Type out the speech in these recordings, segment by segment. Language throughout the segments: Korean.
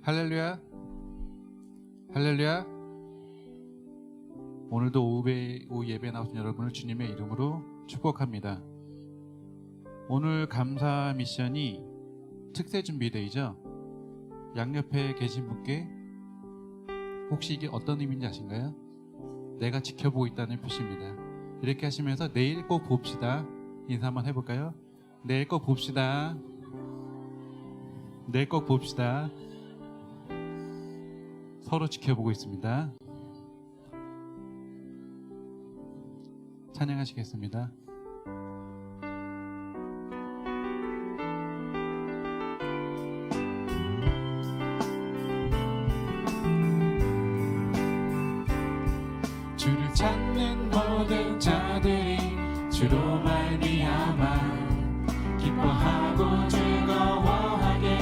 할렐루야, 할렐루야. 오늘도 오후 예배 나오신 여러분을 주님의 이름으로 축복합니다. 오늘 감사 미션이 특세 준비데이죠. 양옆에 계신 분께 혹시 이게 어떤 의미인지 아신가요? 내가 지켜보고 있다는 표시입니다. 이렇게 하시면서 내일 꼭 봅시다. 인사 한번 해볼까요? 내일 꼭 봅시다. 내일 꼭 봅시다. 서로 지켜보고 있습니다. 찬양하시겠습니다. 주를 찾는 모든 자들이 주로 말미암아 기뻐하고 즐거워하게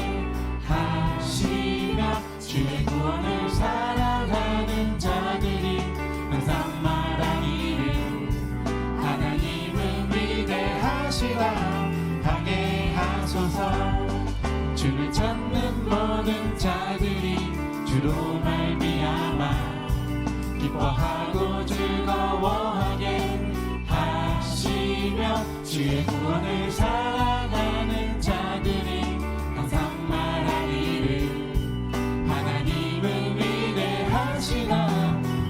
하시며 주의 구원을 사랑하는 자들이 항상 말하기를 하나님은 위대하시다 하게 하소서. 주를 찾는 모든 자들이 주로 말미암아 기뻐하고 즐거워하게 하시며 주의 구원을 사랑하는 자들이 항상 말하기를 하나님은 위대하시다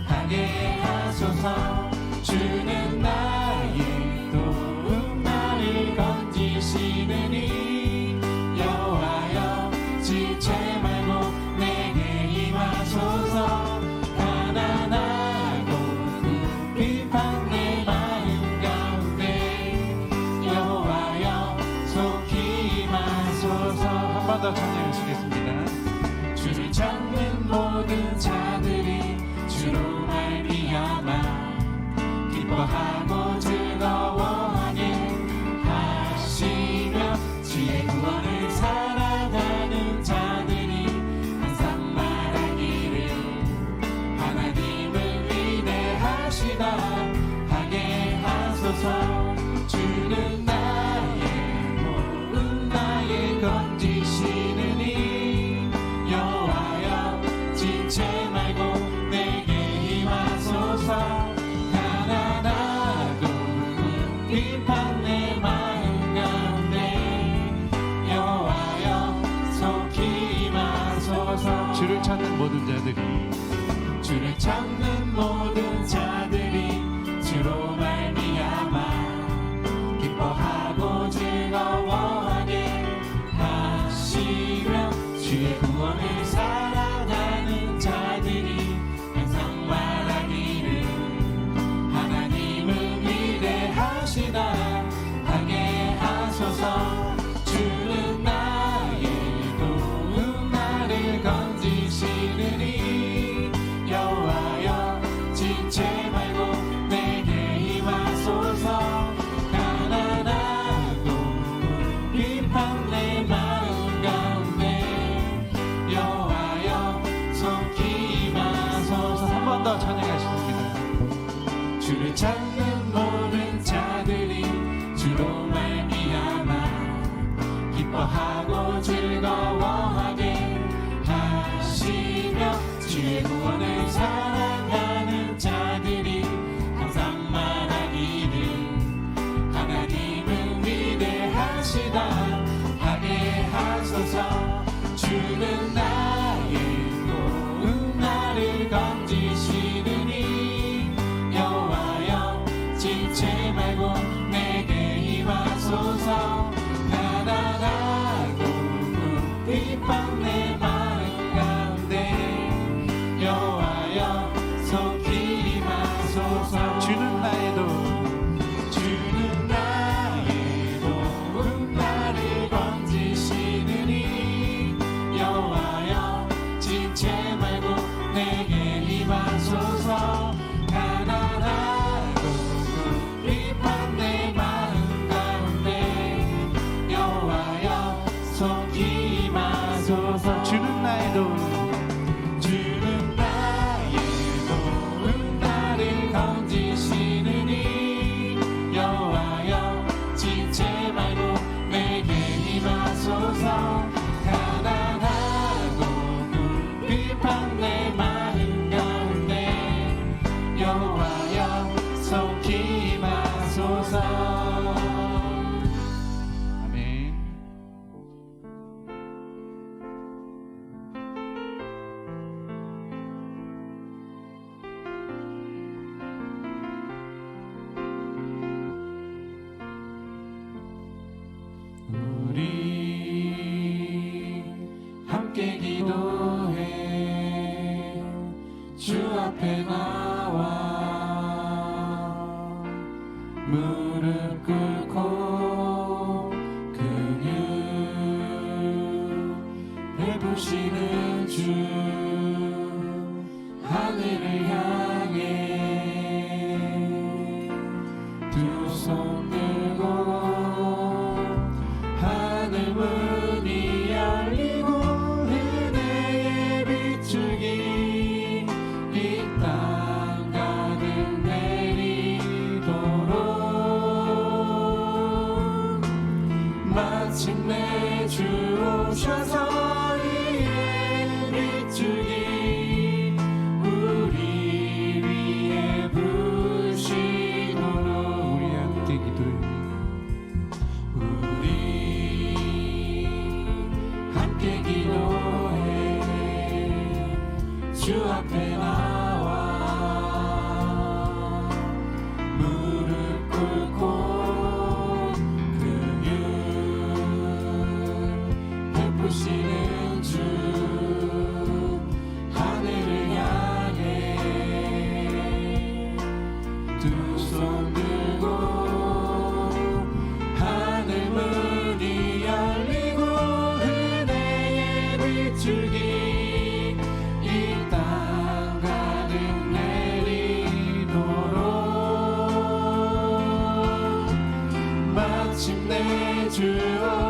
하게 하소서. 주는 나의 도움 나를 건지시느니 여호와여 지체 말고 내게 임하소서. 가난하고 궁핍한 내 마음 가운데 여호와여 속히 임하소서. 한 번 더 찬양하시겠습니다. 주를 찾는 모든 자들이 주로 말미암아 기뻐하고 즐거워하게 하시며 주의 구원을 사랑하는 자들이 항상 말하기를 하나님은 위대하시다 하게 하소서. 주는 나의 모든 나의 건지시느니 여호와여 지체 말고 내게 임하소서. 가난하고 궁핍한 내 마음 가운데 여호와여 속히 임하소서. 주를 찾는 모든 자들이 주를 찾는 모든 자들이 주로 말미암아 기뻐하고 즐거워하게 하시며 주의 구원을 사랑하는 자들이 항상 말하기를 하나님은 위대하시다 하게 하소서. 주는 나의 도움 나를 건지시느니 여호와여 지체 말고 내게 임하소서. 가난하고 궁핍한 내 마음 가운데 여호와여 속히 임하소서. 한 번 더 찬양하시겠습니다. 주를 찾는 모든 자들이 주로 말미암아 기뻐하고 즐거워하게 하시며 주의 구원을 사랑하는 자들이 항상 말하기를 하나님은 위대하시다 하게 하소서. 주는 나의 도움 나를 건지시느니 여호와여 지체 말고 내게 임하소서. 가난하고 궁핍한 내 마음 가운데 여호와여 속히 임하소서. 주는 나의 도움 주는 나의 도움 나를 건지시느니 여호와여 지체 말고 내게 임하소서. 가난하고 궁핍한 내 마음 가운데 여호와여 속히 임하소서. 주는 나의 도움 주는 나의 도움 나를 건지시느니 여호와여 지체 말고 내게 임하소서. 가난하고 기도해 주 앞에 나와 무릎 꿇고 긍휼 베푸시는 주 하늘을 향해 두 손 들고 하늘 문이 열리고 은혜의 비추기 이 땅 가득 내리도록 마침내 주 오셔서 이의 비추기 우리 위에 부으시도록 우리 함께 기도해 우리 함께 기도해 주 앞에 나와 무릎 꿇고 긍휼 베푸시는 주 하늘을 향해 두 손 들고 하늘 문이 열리고 은혜의 비추기 이 땅 가득 내리도록 마침내 주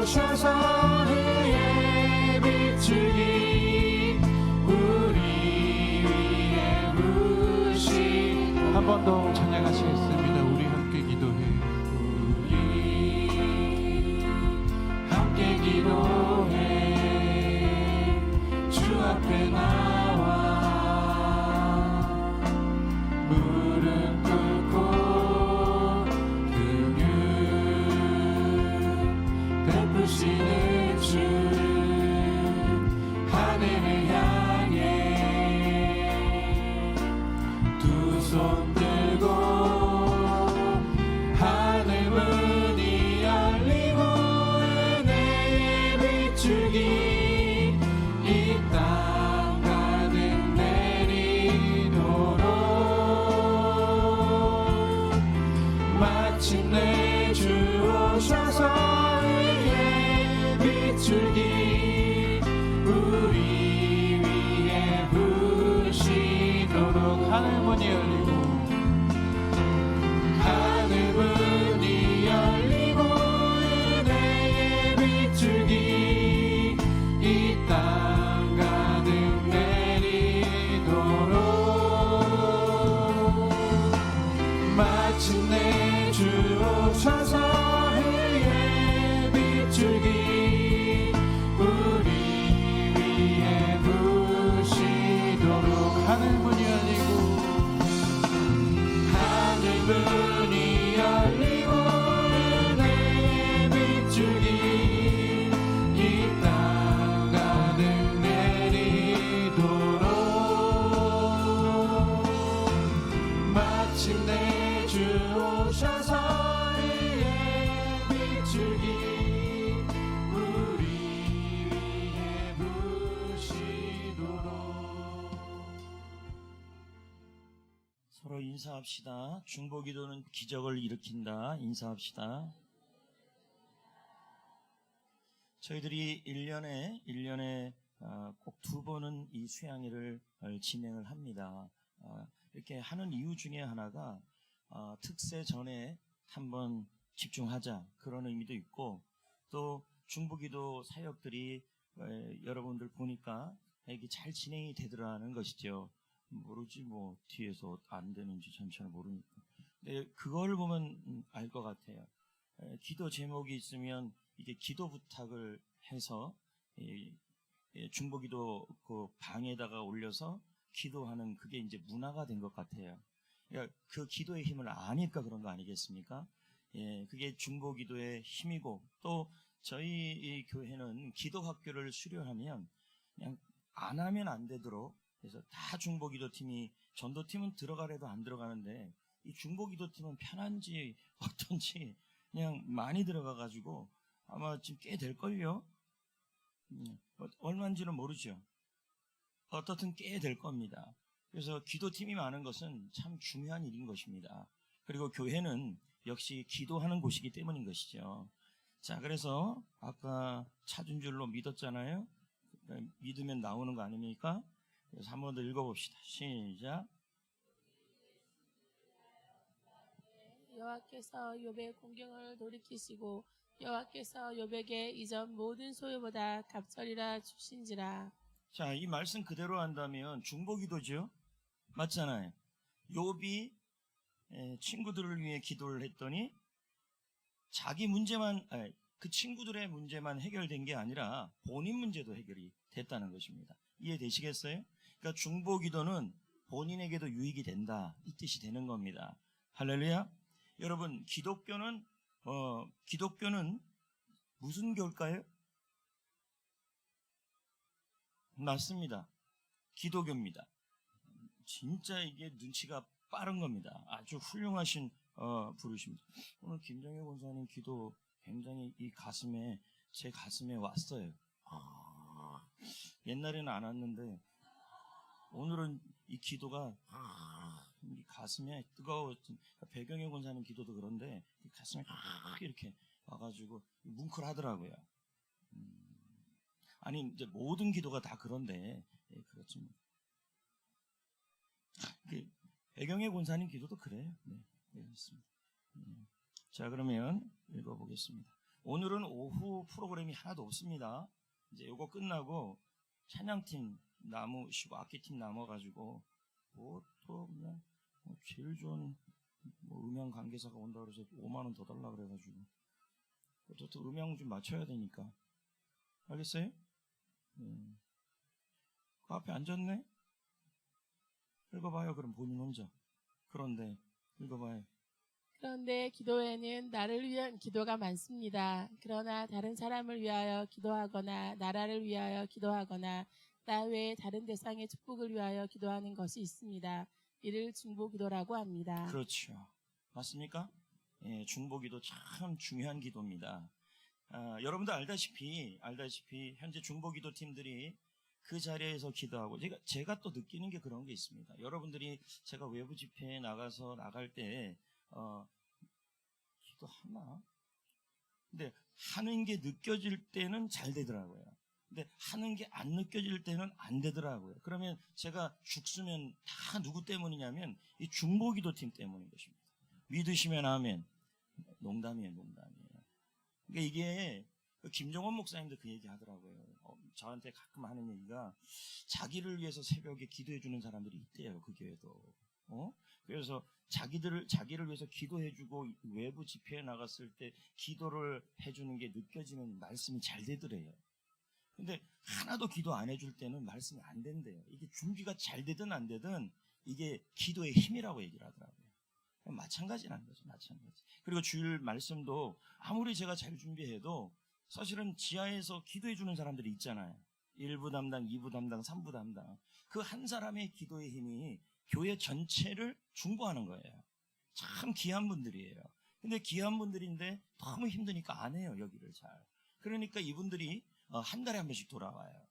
오셔서 그의 비추기 우리 위에 부으시 한 번 더 찬양하시겠습니다. 우리 함께 기도해 우리 함께 기도해 주 앞에 나와 무릎 꿇고 긍휼 베푸시는 주 하늘을 향해 두 손 들고 하늘 문이 열리고 은혜의 비추기 이 땅 가득 내리도록 마침내 주 오셔서 그의 비추기 우리 위에 부으시도록 하늘 문이 열리고 하늘 문이 열리고 은혜의 비추기 이 땅 가득 내리도록 마침내 주 오셔서 그의 비추기 우리 위에 부으시도록 하늘 문이 열리고 하늘 문이 열리고 은혜의 비추기 이 땅 가득 내리도록 마침내 주 오셔서 그의 비추기 우리 위에 부으시도록 서로 인사합시다. 중보기도는 기적을 일으킨다. 인사합시다. 저희들이 1년에 꼭 2번은 이 수양회를 진행을 합니다. 이렇게 하는 이유 중에 하나가 특세 전에 한번 집중하자 그런 의미도 있고 또 중보기도 사역들이 여러분들 보니까 이게 잘 진행이 되더라는 것이죠. 모르지 뭐 뒤에서 안 되는지 전 잘 모르니까. 근데 그걸 보면 알 것 같아요. 기도 제목이 있으면 이게 기도 부탁을 해서 중보기도 그 방에다가 올려서 기도하는 그게 이제 문화가 된 것 같아요. 그러니까 그 기도의 힘을 아니까 그런 거 아니겠습니까? 그게 중보기도의 힘이고 또 저희 이 교회는 기도학교를 수료하면 그냥 안 하면 안 되도록 그래서 다 중보기도팀이 전도팀은 들어가래도 안 들어가는데 이 중보기도팀은 편한지 어떤지 그냥 많이 들어가가지고 아마 지금 꽤 될걸요? 얼마인지는 모르죠. 어떻든 깨야 될 겁니다. 그래서 기도팀이 많은 것은 참 중요한 일인 것입니다. 그리고 교회는 역시 기도하는 곳이기 때문인 것이죠. 자, 그래서 아까 찾은 줄로 믿었잖아요. 믿으면 나오는 거 아닙니까? 그래서 한 번 더 읽어봅시다. 시작. 여호와께서 욥의 공경을 돌이키시고 여호와께서 욥에게 이전 모든 소유보다 갑절이라 주신지라. 자, 이 말씀 그대로 한다면 중보기도죠. 맞잖아요. 욥이 친구들을 위해 기도를 했더니 자기 문제만, 그 친구들의 문제만 해결된 게 아니라 본인 문제도 해결이 됐다는 것입니다. 이해되시겠어요? 그러니까 중보기도는 본인에게도 유익이 된다, 이 뜻이 되는 겁니다. 할렐루야. 여러분, 기독교는 무슨 교일까요? 맞습니다. 기도교입니다. 진짜 이게 눈치가 빠른 겁니다. 아주 훌륭하신 부르십니다. 오늘 김정혜 권사님 기도 굉장히 제 가슴에 왔어요. 옛날에는 안 왔는데 오늘은 이 기도가 이 가슴에 뜨거웠던, 배경혜 권사님 기도도 그런데 이 가슴에 이렇게 와가지고 뭉클하더라고요. 아니 이제 모든 기도가 다 그런데 그렇지만 배경혜 권사님 기도도 그래요. 네, 그렇습니다. 자, 그러면 읽어보겠습니다. 오늘은 오후 프로그램이 하나도 없습니다. 이제 이거 끝나고 찬양팀 나무시고 악기팀 남아가지고 또 그냥 제일 좋은 음향 관계사가 온다 그래서 5만 원 더 달라 그래가지고 또 음향 좀 맞춰야 되니까 알겠어요? 그 앞에 앉았네? 읽어봐요. 그럼 본인 혼자. 그런데 읽어봐요. 그런데 기도에는 나를 위한 기도가 많습니다. 그러나 다른 사람을 위하여 기도하거나 나라를 위하여 기도하거나 나 외에 다른 대상의 축복을 위하여 기도하는 것이 있습니다. 이를 중보기도라고 합니다. 그렇죠. 맞습니까? 예, 중보기도 참 중요한 기도입니다. 여러분도 알다시피 현재 중보기도 팀들이 그 자리에서 기도하고 제가 또 느끼는 게 그런 게 있습니다. 여러분들이 제가 외부 집회에 나갈 때 기도하나? 근데 하는 게 느껴질 때는 잘 되더라고요. 근데 하는 게 안 느껴질 때는 안 되더라고요. 그러면 제가 죽으면 다 누구 때문이냐면 이 중보기도 팀 때문인 것입니다. 믿으시면 아멘. 농담이에요. 그러니까 이게 김종원 목사님도 그 얘기 하더라고요. 저한테 가끔 하는 얘기가 자기를 위해서 새벽에 기도해 주는 사람들이 있대요. 그 교회도. 그래서 자기를 위해서 기도해주고 외부 집회에 나갔을 때 기도를 해주는 게 느껴지면 말씀이 잘 되더래요. 근데 하나도 기도 안 해줄 때는 말씀이 안 된대요. 이게 준비가 잘 되든 안 되든 이게 기도의 힘이라고 얘기를 하더라고요. 마찬가지라는 거죠. 마찬가지. 그리고 주일 말씀도 아무리 제가 잘 준비해도 사실은 지하에서 기도해 주는 사람들이 있잖아요. 1부 담당, 2부 담당, 3부 담당. 그 한 사람의 기도의 힘이 교회 전체를 중보하는 거예요. 참 귀한 분들이에요. 근데 귀한 분들인데 너무 힘드니까 안 해요, 여기를 잘. 그러니까 이분들이 한 달에 한 번씩 돌아와요.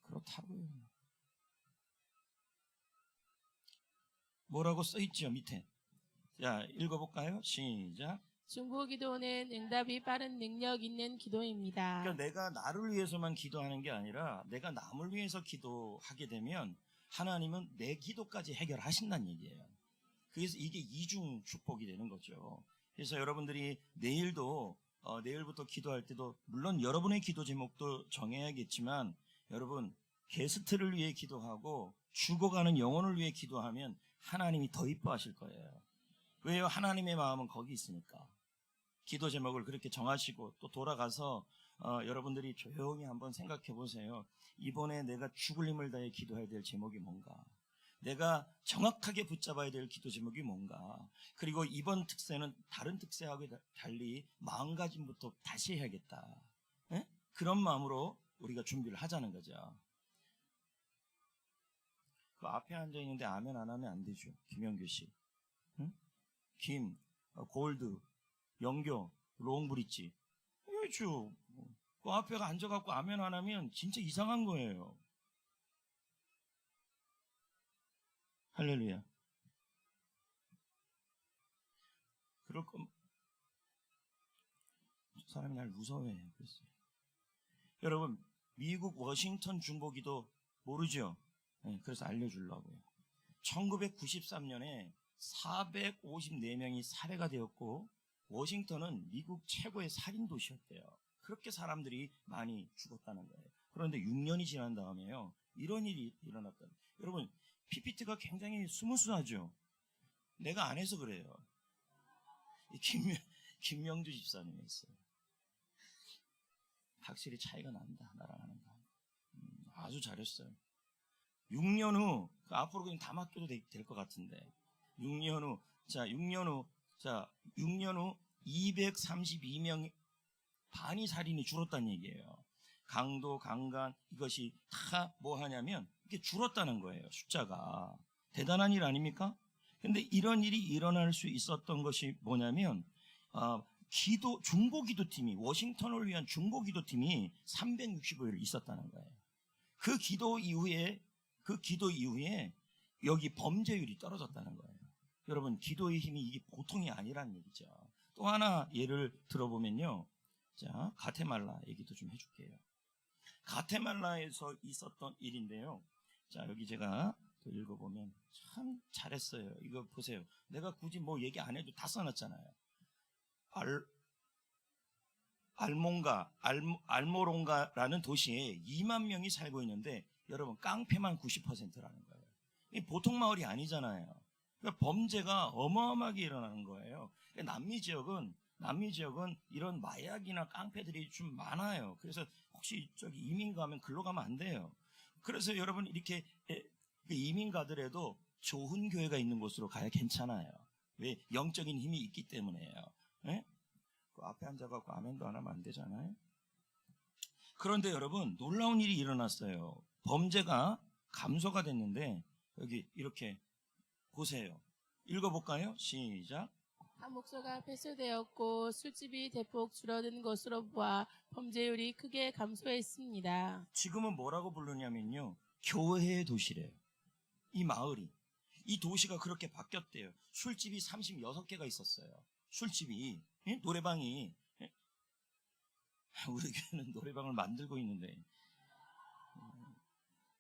그렇다고요. 뭐라고 써있죠, 밑에. 자, 읽어볼까요? 시작. 중보기도는 응답이 빠른 능력 있는 기도입니다. 그러니까 내가 나를 위해서만 기도하는 게 아니라 내가 남을 위해서 기도하게 되면 하나님은 내 기도까지 해결하신다는 얘기예요. 그래서 이게 이중 축복이 되는 거죠. 그래서 여러분들이 내일부터 기도할 때도 물론 여러분의 기도 제목도 정해야겠지만 여러분 게스트를 위해 기도하고 죽어가는 영혼을 위해 기도하면 하나님이 더 이뻐하실 거예요. 왜요? 하나님의 마음은 거기 있으니까. 기도 제목을 그렇게 정하시고 또 돌아가서 여러분들이 조용히 한번 생각해 보세요. 이번에 내가 죽을 힘을 다해 기도해야 될 제목이 뭔가? 내가 정확하게 붙잡아야 될 기도 제목이 뭔가? 그리고 이번 특세는 다른 특세하고 달리 마음가짐부터 다시 해야겠다. 에? 그런 마음으로 우리가 준비를 하자는 거죠. 그 앞에 앉아있는데 아멘 안 하면 안 되죠. 김영규 씨. 응? 김, 골드, 영교, 롱브릿지. 그렇죠. 그 앞에 앉아갖고 아멘 안 하면 진짜 이상한 거예요. 할렐루야. 그럴 거면 사람이 날 무서워해요. 그랬어요. 여러분, 미국 워싱턴 중보기도 모르죠? 네, 그래서 알려주려고요. 1993년에 454명이 살해가 되었고, 워싱턴은 미국 최고의 살인 도시였대요. 그렇게 사람들이 많이 죽었다는 거예요. 그런데 6년이 지난 다음에요, 이런 일이 일어났다. 여러분, PPT가 굉장히 스무스하죠? 내가 안 해서 그래요. 김명주 집사님이 했어요. 확실히 차이가 난다, 나랑 하는 거. 아주 잘했어요. 6년 후, 앞으로 그냥 다 맡겨도 될 것 같은데. 6년 후, 6년 후 232명, 반이 살인이 줄었다는 얘기예요. 강도, 강간, 이것이 다 뭐 하냐면, 이게 줄었다는 거예요, 숫자가. 대단한 일 아닙니까? 근데 이런 일이 일어날 수 있었던 것이 뭐냐면, 중보기도팀이, 워싱턴을 위한 중보기도팀이 365일 있었다는 거예요. 그 기도 이후에 여기 범죄율이 떨어졌다는 거예요. 여러분, 기도의 힘이 이게 보통이 아니란 얘기죠. 또 하나 예를 들어보면요. 자, 가테말라 얘기도 좀 해줄게요. 가테말라에서 있었던 일인데요. 자, 여기 제가 또 읽어보면 참 잘했어요. 이거 보세요. 내가 굳이 뭐 얘기 안 해도 다 써놨잖아요. 알모롱가라는 도시에 2만 명이 살고 있는데, 여러분, 깡패만 90%라는 거예요. 이 보통 마을이 아니잖아요. 그러니까 범죄가 어마어마하게 일어나는 거예요. 남미 지역은 이런 마약이나 깡패들이 좀 많아요. 그래서 혹시 저기 이민 가면 글로 가면 안 돼요. 그래서 여러분, 이렇게 이민 가더라도 좋은 교회가 있는 곳으로 가야 괜찮아요. 왜? 영적인 힘이 있기 때문에요. 네? 그 앞에 앉아갖고 아멘도 안 하면 안 되잖아요. 그런데 여러분, 놀라운 일이 일어났어요. 범죄가 감소가 됐는데, 여기 이렇게 보세요. 읽어볼까요? 시작. 한 목소가 폐쇄되었고 술집이 대폭 줄어든 것으로 보아 범죄율이 크게 감소했습니다. 지금은 뭐라고 부르냐면요, 교회의 도시래요. 이 마을이, 이 도시가 그렇게 바뀌었대요. 술집이 36개가 있었어요. 술집이, 예? 노래방이, 예? 우리 교회는 노래방을 만들고 있는데,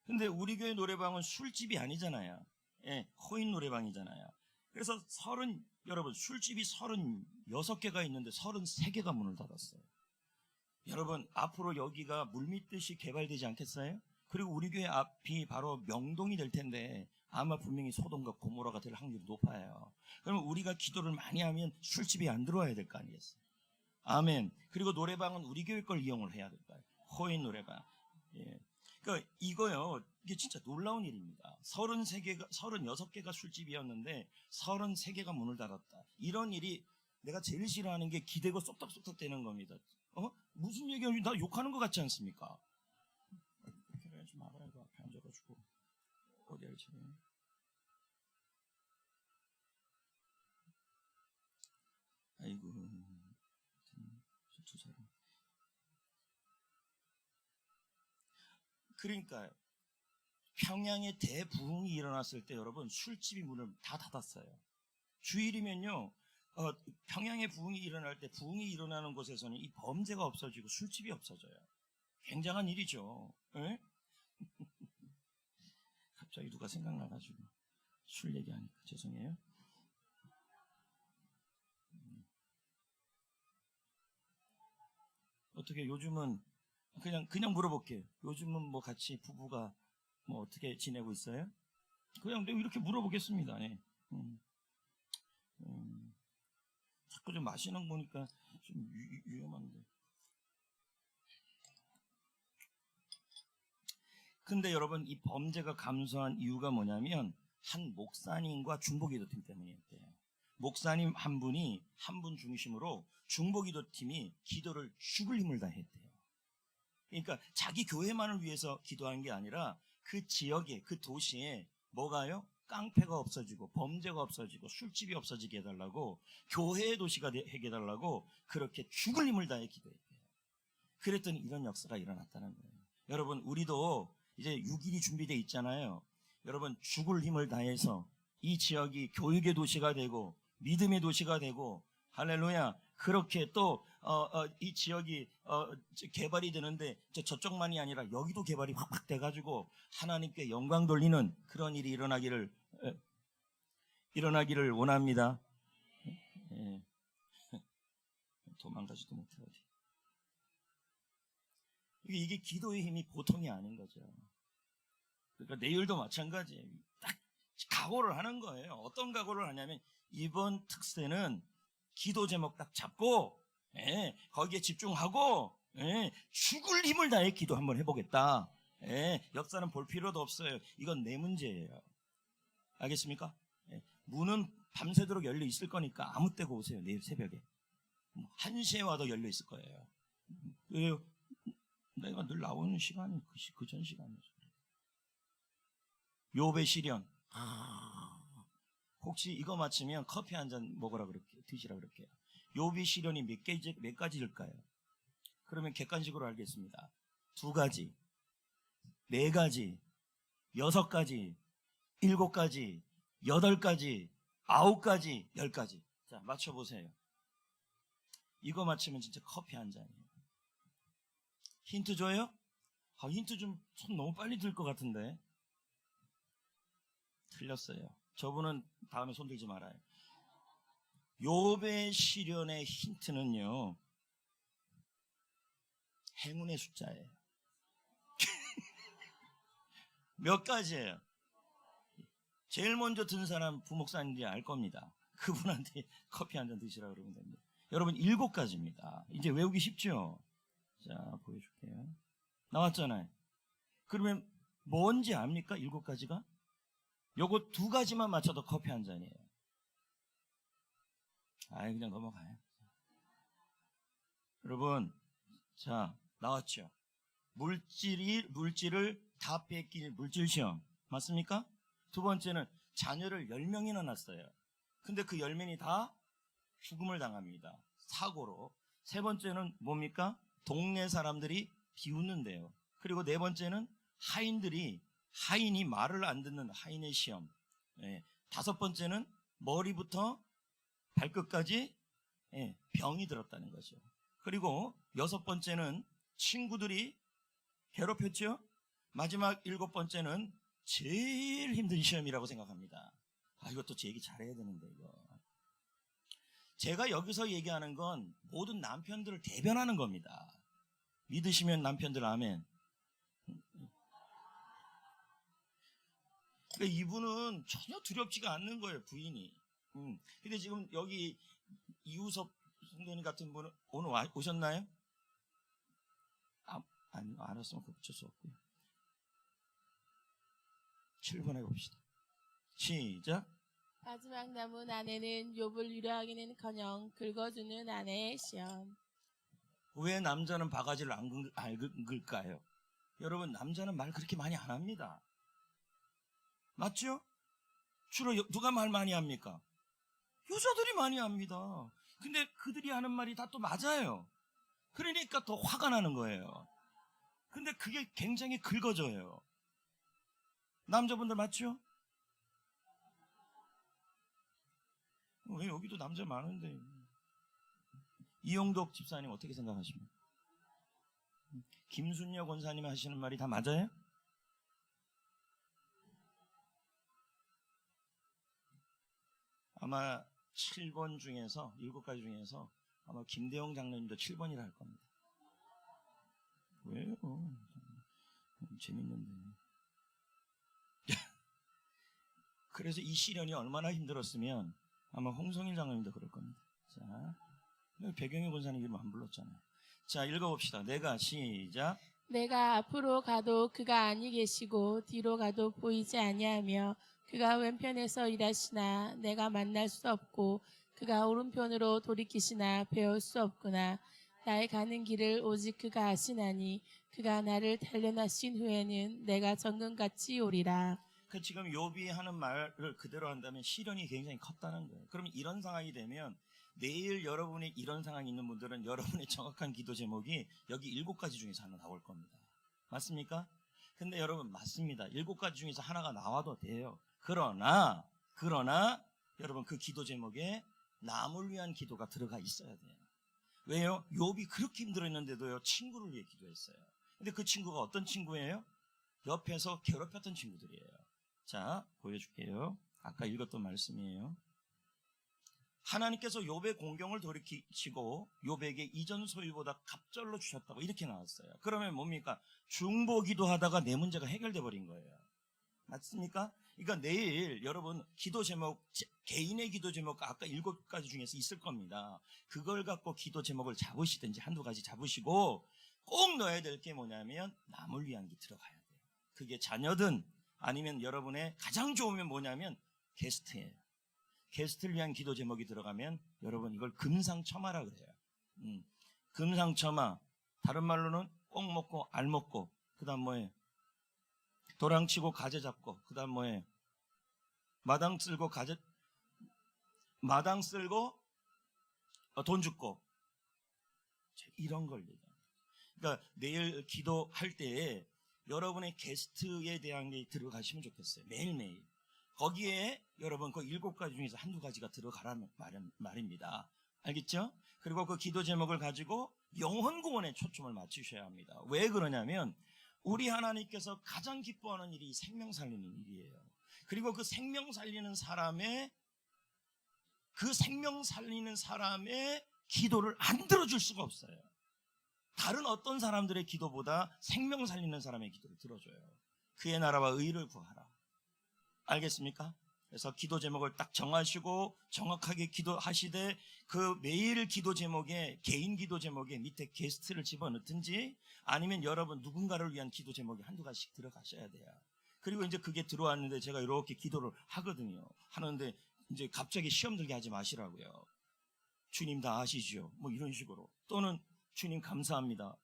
근데 우리 교회 노래방은 술집이 아니잖아요. 예, 코인 노래방이잖아요. 그래서 여러분, 술집이 36개가 있는데 33개가 문을 닫았어요. 여러분, 앞으로 여기가 물밀듯이 개발되지 않겠어요? 그리고 우리 교회 앞이 바로 명동이 될 텐데, 아마 분명히 소돔과 고모라가 될 확률이 높아요. 그러면 우리가 기도를 많이 하면 술집이 안 들어와야 될 거 아니겠어요? 아멘. 그리고 노래방은 우리 교회 걸 이용을 해야 될까요? 코인 노래방. 예. 그러니까 이게 진짜 놀라운 일입니다. 36개가 술집이었는데 33개가 문을 닫았다. 이런 일이, 내가 제일 싫어하는 게 기대고 쏙닥쏙닥 되는 겁니다. 무슨 얘기하는지 나 욕하는 것 같지 않습니까? 이렇게 하지 말아요. 앞에 앉아가지고 어디 알지? 아이고, 두 사람. 그러니까요, 평양에 대부흥이 일어났을 때 여러분, 술집이 문을 다 닫았어요. 주일이면요, 평양에 부흥이 일어날 때, 부흥이 일어나는 곳에서는 이 범죄가 없어지고 술집이 없어져요. 굉장한 일이죠. 에? 갑자기 누가 생각나가지고 술 얘기하니까 죄송해요. 어떻게 요즘은, 그냥 물어볼게요. 요즘은 뭐 같이 부부가 뭐 어떻게 지내고 있어요? 그냥 이렇게 물어보겠습니다. 네. 자꾸 좀 마시는 거 보니까 좀 위험한데. 근데 여러분, 이 범죄가 감소한 이유가 뭐냐면, 한 목사님과 중보기도팀 때문이었대요. 목사님 한 분 중심으로 중보기도팀이 기도를 죽을 힘을 다했대요. 그러니까 자기 교회만을 위해서 기도한 게 아니라 그 지역에, 그 도시에 뭐가요? 깡패가 없어지고 범죄가 없어지고 술집이 없어지게 해달라고, 교회의 도시가 되게 해달라고 그렇게 죽을 힘을 다해 기도했대요. 그랬더니 이런 역사가 일어났다는 거예요. 여러분, 우리도 이제 6일이 준비되어 있잖아요. 여러분 죽을 힘을 다해서 이 지역이 교육의 도시가 되고 믿음의 도시가 되고 할렐루야 그렇게 또 이 지역이 개발이 되는데 저쪽만이 아니라 여기도 개발이 확 돼가지고 하나님께 영광 돌리는 그런 일이 일어나기를 원합니다. 예. 도망가지도 못해 어디. 이게 기도의 힘이 보통이 아닌 거죠. 그러니까 내일도 마찬가지예요. 딱 각오를 하는 거예요. 어떤 각오를 하냐면 이번 특세는 기도 제목 딱 잡고 거기에 집중하고 죽을 힘을 다해 기도 한번 해보겠다. 역사는 볼 필요도 없어요. 이건 내 문제예요. 알겠습니까? 문은 밤새도록 열려 있을 거니까 아무 때고 오세요. 내일 새벽에 1시에 와도 열려 있을 거예요. 왜요? 내가 늘 나오는 시간이 그 전 시간이죠. 욥의 시련. 혹시 이거 맞히면 커피 한 잔 먹으라 그럴게요. 드시라 그럴게요. 욥의 시련이 몇 가지일까요? 그러면 객관식으로 알겠습니다. 2가지, 4가지, 6가지, 7가지, 8가지, 9가지, 10가지. 자, 맞춰보세요. 이거 맞히면 진짜 커피 한 잔이에요. 힌트 줘요? 힌트 좀 손 너무 빨리 들 것 같은데. 틀렸어요. 저분은 다음에 손 들지 말아요. 욥의 시련의 힌트는요. 행운의 숫자예요. 몇 가지예요? 제일 먼저 든 사람 부목사님들이 알 겁니다. 그분한테 커피 한 잔 드시라고 그러면 됩니다. 여러분 7가지입니다. 이제 외우기 쉽죠? 자, 보여줄게요. 나왔잖아요. 그러면 뭔지 압니까? 7가지가? 요거 2가지만 맞춰도 커피 한 잔이에요. 그냥 넘어가요. 여러분, 자, 나왔죠? 물질을 다 뺏길 물질 시험. 맞습니까? 2번째는 자녀를 10명이나 낳았어요. 근데 그 10명이 다 죽음을 당합니다. 사고로. 3번째는 뭡니까? 동네 사람들이 비웃는데요. 그리고 4번째는 하인이 말을 안 듣는 하인의 시험. 5번째는 머리부터 발끝까지 병이 들었다는 거죠. 그리고 6번째는 친구들이 괴롭혔죠. 마지막 7번째는 제일 힘든 시험이라고 생각합니다. 이것도 제 얘기 잘해야 되는데 이거. 제가 여기서 얘기하는 건 모든 남편들을 대변하는 겁니다. 믿으시면 남편들 아멘. 그러니까 이분은 전혀 두렵지가 않는 거예요, 부인이. 근데 지금 여기 이우섭 성도님 같은 분은 오늘 오셨나요? 아니요, 안 왔으면 그 붙일 수 없고요. 7번 해봅시다. 시작. 마지막 남은 아내는 욥을 위로하기는커녕 긁어주는 아내의 시험. 왜 남자는 바가지를 안 긁을까요? 여러분, 남자는 말 그렇게 많이 안 합니다. 맞죠? 주로 누가 말 많이 합니까? 여자들이 많이 합니다. 근데 그들이 하는 말이 다 또 맞아요. 그러니까 더 화가 나는 거예요. 근데 그게 굉장히 긁어져요. 남자분들 맞죠? 왜 여기도 남자 많은데. 이용덕 집사님 어떻게 생각하십니까? 김순녀 권사님 하시는 말이 다 맞아요? 아마 7번 중에서 7가지 중에서 아마 김대영 장로님도 7번이라 할 겁니다. 왜요? 재밌는데. 그래서 이 시련이 얼마나 힘들었으면 아마 홍성일 장로님도 그럴 겁니다. 자, 배경의 권사님 이름 안 불렀잖아요. 자, 읽어봅시다. 내가 시작. 내가 앞으로 가도 그가 아니 계시고 뒤로 가도 보이지 아니하며 그가 왼편에서 일하시나 내가 만날 수 없고 그가 오른편으로 돌이키시나 배울 수 없구나. 나의 가는 길을 오직 그가 아시나니 그가 나를 단련하신 후에는 내가 정금같이 오리라. 지금 욥이 하는 말을 그대로 한다면 시련이 굉장히 컸다는 거예요. 그럼 이런 상황이 되면 내일 여러분이 이런 상황이 있는 분들은 여러분의 정확한 기도 제목이 여기 7가지 중에서 하나 나올 겁니다. 맞습니까? 근데 여러분 맞습니다. 7가지 중에서 하나가 나와도 돼요. 그러나 여러분 그 기도 제목에 남을 위한 기도가 들어가 있어야 돼요. 왜요? 욥이 그렇게 힘들었는데도요 친구를 위해 기도했어요. 근데 그 친구가 어떤 친구예요? 옆에서 괴롭혔던 친구들이에요. 자, 보여줄게요. 아까 읽었던 말씀이에요. 하나님께서 욥의 공경을 돌이키시고 욥에게 이전 소유보다 갑절로 주셨다고 이렇게 나왔어요. 그러면 뭡니까? 중보기도 하다가 내 문제가 해결돼 버린 거예요. 맞습니까? 그러니까 내일 여러분 기도 제목, 개인의 기도 제목 아까 7가지 중에서 있을 겁니다. 그걸 갖고 기도 제목을 잡으시든지 한두 가지 잡으시고 꼭 넣어야 될 게 뭐냐면 남을 위한 게 들어가야 돼요. 그게 자녀든 아니면 여러분의 가장 좋으면 뭐냐면 게스트예요. 게스트를 위한 기도 제목이 들어가면 여러분 이걸 금상첨화라 그래요. 금상첨화. 다른 말로는 꼭 먹고 알 먹고 그 다음 뭐예요? 도랑치고 가재 잡고 그 다음 뭐예요? 마당 쓸고 돈 줍고 이런 걸 얘기해요. 그러니까 내일 기도할 때에 여러분의 게스트에 대한 게 들어가시면 좋겠어요. 매일매일. 거기에 여러분 그 7가지 중에서 한두 가지가 들어가라는 말입니다. 알겠죠? 그리고 그 기도 제목을 가지고 영혼 구원에 초점을 맞추셔야 합니다. 왜 그러냐면 우리 하나님께서 가장 기뻐하는 일이 생명 살리는 일이에요. 그리고 그 생명 살리는 사람의 기도를 안 들어줄 수가 없어요. 다른 어떤 사람들의 기도보다 생명 살리는 사람의 기도를 들어줘요. 그의 나라와 의를 구하라. 알겠습니까? 그래서 기도 제목을 딱 정하시고 정확하게 기도하시되 그 매일 기도 제목에 개인 기도 제목에 밑에 게스트를 집어넣든지 아니면 여러분 누군가를 위한 기도 제목이 한두 가지씩 들어가셔야 돼요. 그리고 이제 그게 들어왔는데 제가 이렇게 기도를 하거든요. 하는데 이제 갑자기 시험 들게 하지 마시라고요. 주님 다 아시죠? 뭐 이런 식으로. 또는 주님 감사합니다.